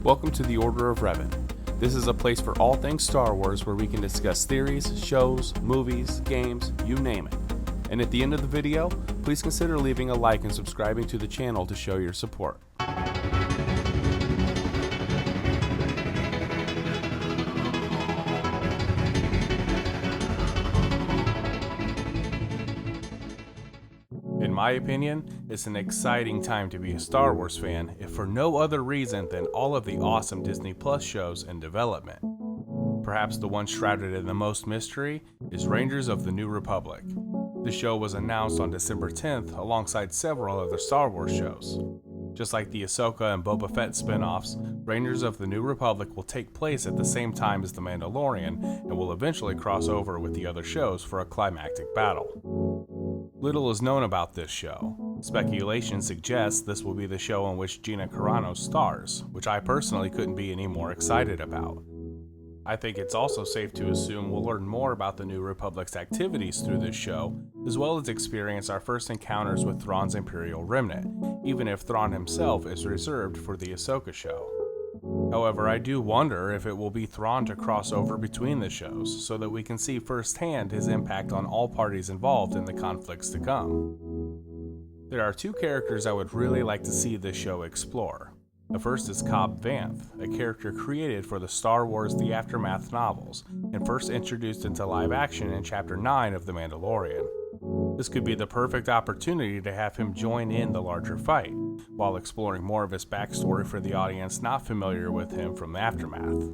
Welcome to the Order of Revan. This is a place for all things Star Wars where we can discuss theories, shows, movies, games, you name it. And at the end of the video, please consider leaving a like and subscribing to the channel to show your support. In my opinion, it's an exciting time to be a Star Wars fan, if for no other reason than all of the awesome Disney Plus shows in development. Perhaps the one shrouded in the most mystery is Rangers of the New Republic. The show was announced on December 10th alongside several other Star Wars shows. Just like the Ahsoka and Boba Fett spin-offs, Rangers of the New Republic will take place at the same time as The Mandalorian and will eventually cross over with the other shows for a climactic battle. Little is known about this show. Speculation suggests this will be the show in which Gina Carano stars, which I personally couldn't be any more excited about. I think it's also safe to assume we'll learn more about the New Republic's activities through this show, as well as experience our first encounters with Thrawn's Imperial Remnant, even if Thrawn himself is reserved for the Ahsoka show. However, I do wonder if it will be Thrawn to cross over between the shows, so that we can see firsthand his impact on all parties involved in the conflicts to come. There are two characters I would really like to see this show explore. The first is Cobb Vanth, a character created for the Star Wars The Aftermath novels, and first introduced into live action in Chapter 9 of The Mandalorian. This could be the perfect opportunity to have him join in the larger fight, while exploring more of his backstory for the audience not familiar with him from the Aftermath.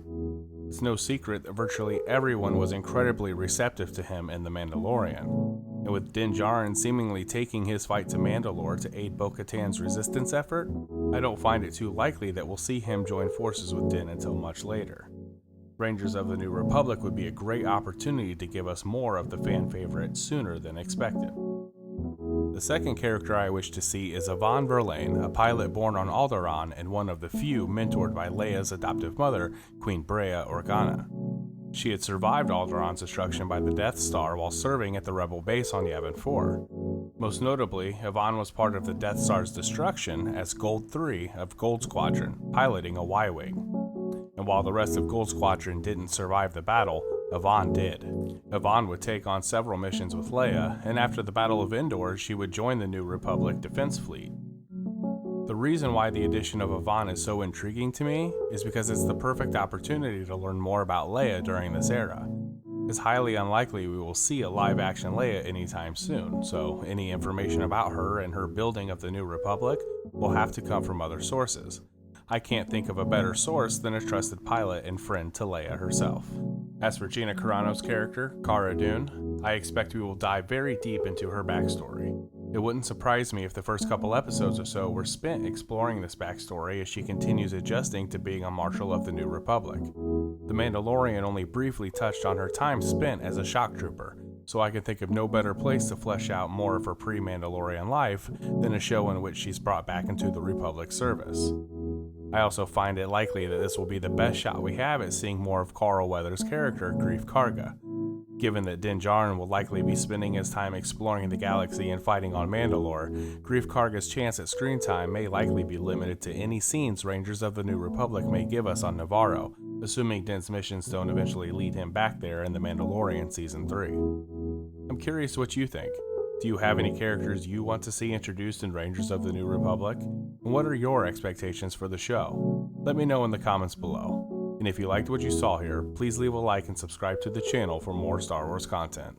It's no secret that virtually everyone was incredibly receptive to him in The Mandalorian, and with Din Djarin seemingly taking his fight to Mandalore to aid Bo-Katan's resistance effort, I don't find it too likely that we'll see him join forces with Din until much later. Rangers of the New Republic would be a great opportunity to give us more of the fan favorite sooner than expected. The second character I wish to see is Yvonne Verlaine, a pilot born on Alderaan and one of the few mentored by Leia's adoptive mother, Queen Breha Organa. She had survived Alderaan's destruction by the Death Star while serving at the Rebel base on Yavin 4. Most notably, Yvonne was part of the Death Star's destruction as Gold 3 of Gold Squadron, piloting a Y-Wing. And while the rest of Gold Squadron didn't survive the battle, Yvonne did. Yvonne would take on several missions with Leia, and after the Battle of Endor, she would join the New Republic Defense Fleet. The reason why the addition of Yvonne is so intriguing to me is because it's the perfect opportunity to learn more about Leia during this era. It's highly unlikely we will see a live-action Leia anytime soon, so any information about her and her building of the New Republic will have to come from other sources. I can't think of a better source than a trusted pilot and friend to Leia herself. As for Gina Carano's character, Cara Dune, I expect we will dive very deep into her backstory. It wouldn't surprise me if the first couple episodes or so were spent exploring this backstory as she continues adjusting to being a Marshal of the New Republic. The Mandalorian only briefly touched on her time spent as a shock trooper, so I can think of no better place to flesh out more of her pre-Mandalorian life than a show in which she's brought back into the Republic service. I also find it likely that this will be the best shot we have at seeing more of Carl Weathers' character, Greef Karga. Given that Din Djarin will likely be spending his time exploring the galaxy and fighting on Mandalore, Greef Karga's chance at screen time may likely be limited to any scenes Rangers of the New Republic may give us on Navarro, assuming Din's missions don't eventually lead him back there in The Mandalorian Season 3. I'm curious what you think. Do you have any characters you want to see introduced in Rangers of the New Republic? And what are your expectations for the show? Let me know in the comments below. And if you liked what you saw here, please leave a like and subscribe to the channel for more Star Wars content.